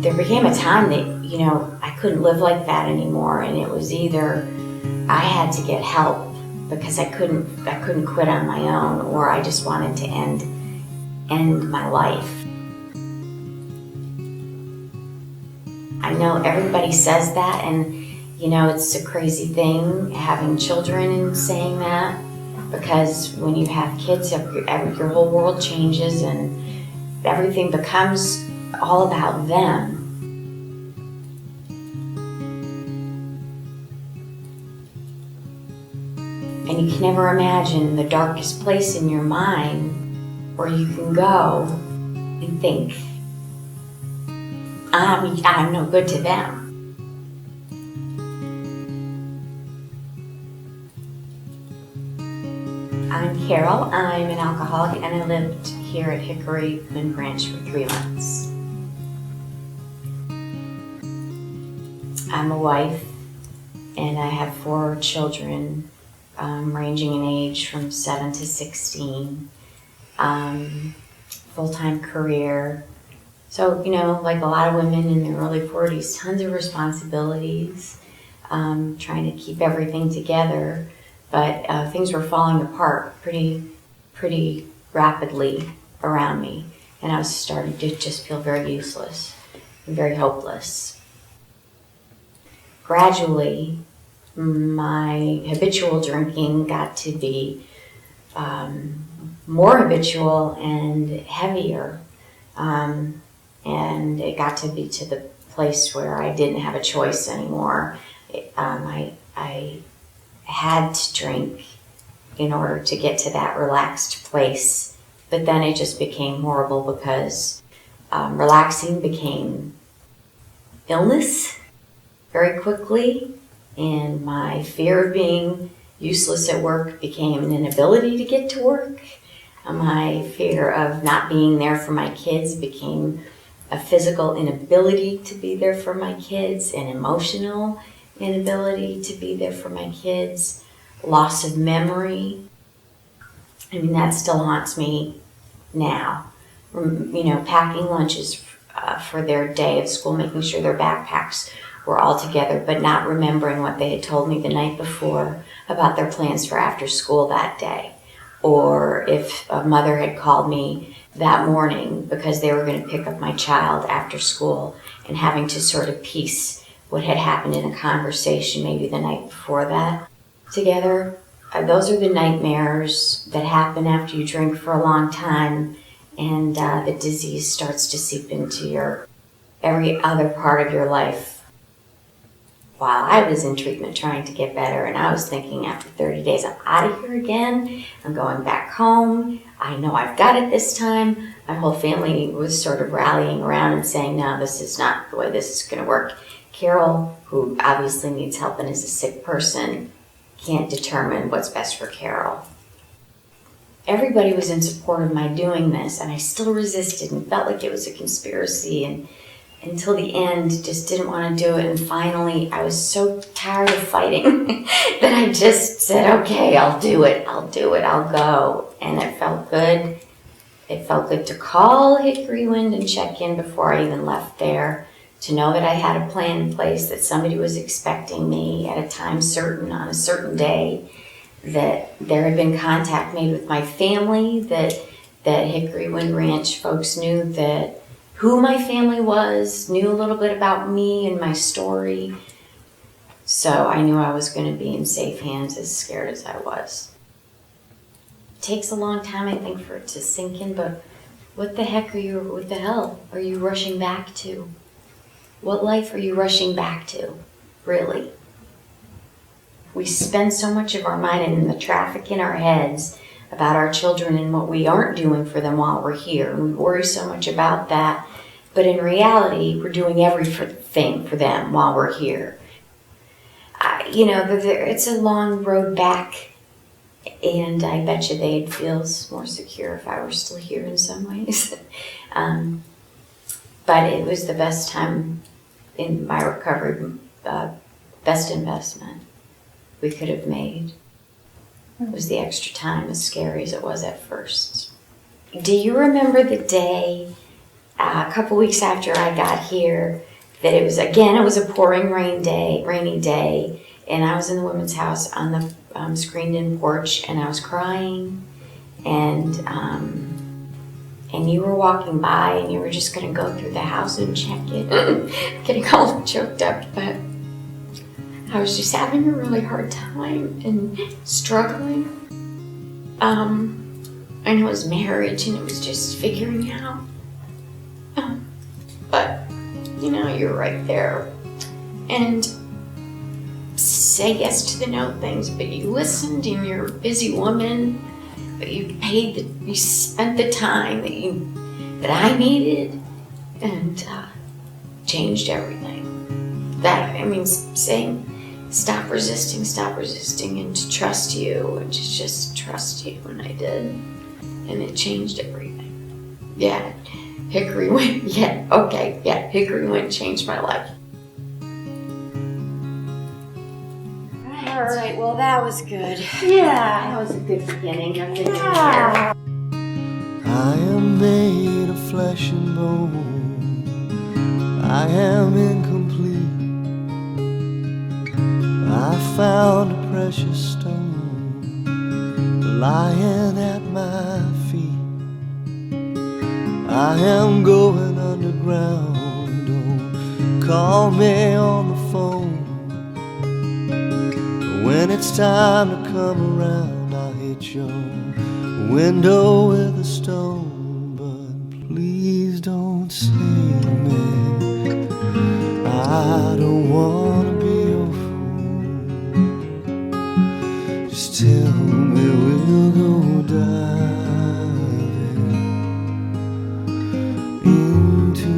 there became a time that, you know, I couldn't live like that anymore, and it was either I had to get help because I couldn't quit on my own, or I just wanted to end my life. I know everybody says that, and you know, it's a crazy thing having children and saying that, because when you have kids, your whole world changes and everything becomes all about them. And you can never imagine the darkest place in your mind where you can go and think, I'm no good to them. I'm Carol. I'm an alcoholic, and I lived here at Hickory and Branch for 3 months. I'm a wife, and I have 4 children, ranging in age from 7 to 16. Full-time career. So, you know, like a lot of women in their early 40s, tons of responsibilities, trying to keep everything together. But things were falling apart pretty rapidly around me, and I was starting to just feel very useless and very hopeless. Gradually, my habitual drinking got to be more habitual and heavier, and it got to be to the place where I didn't have a choice anymore. I had to drink in order to get to that relaxed place, but then it just became horrible because relaxing became illness very quickly, and my fear of being useless at work became an inability to get to work. My fear of not being there for my kids became a physical inability to be there for my kids, an emotional inability to be there for my kids, loss of memory. I mean, that still haunts me now. You know, packing lunches for their day of school, making sure their backpacks were all together, but not remembering what they had told me the night before about their plans for after school that day. Or if a mother had called me that morning because they were going to pick up my child after school, and having to sort of piece what had happened in a conversation maybe the night before that together. Those are the nightmares that happen after you drink for a long time, and the disease starts to seep into your every other part of your life. While I was in treatment trying to get better, and I was thinking after 30 days, I'm out of here again, I'm going back home, I know I've got it this time. My whole family was sort of rallying around and saying, no, this is not the way this is going to work. Carol, who obviously needs help and is a sick person, can't determine what's best for Carol. Everybody was in support of my doing this, and I still resisted and felt like it was a conspiracy, and until the end just didn't want to do it. And finally I was so tired of fighting that I just said, okay, I'll do it, I'll go. And it felt good. It felt good to call Hickory Wind and check in before I even left there, to know that I had a plan in place, that somebody was expecting me at a time certain on a certain day, that there had been contact made with my family, that Hickory Wind Ranch folks knew that who my family was, knew a little bit about me and my story. So I knew I was going to be in safe hands, as scared as I was. It takes a long time, I think, for it to sink in, but what the hell are you rushing back to? What life are you rushing back to, really? We spend so much of our mind in the traffic in our heads about our children and what we aren't doing for them while we're here. And we worry so much about that. But in reality, we're doing everything for them while we're here. It's a long road back. And I bet you they'd feel more secure if I were still here in some ways. But it was the best time in my recovery, best investment we could have made. It was the extra time, as scary as it was at first. Do you remember the day a couple weeks after I got here, that it was a pouring rainy day, and I was in the women's house on the screened-in porch, and I was crying, and you were walking by, and you were just going to go through the house and check it. Getting all choked up, but I was just having a really hard time and struggling. And it was marriage, and it was just figuring out. But, you're right there. And say yes to the no things, but you listened, and you're a busy woman, but you spent the time that I needed, and changed everything. Saying stop resisting, and to trust you, and to just trust you, and I did, and it changed everything. Yeah, Hickory went, Hickory went, changed my life. All right, well, that was good. Yeah, that was a good beginning. I've been doing here. I am made of flesh and bone. I am incomplete. I found a precious stone lying at my feet. I am going underground. Don't call me on the phone. When it's time to come around, I'll hit your window with a stone. But please don't save me. I don't wanna be your fool. Just tell me we'll go diving into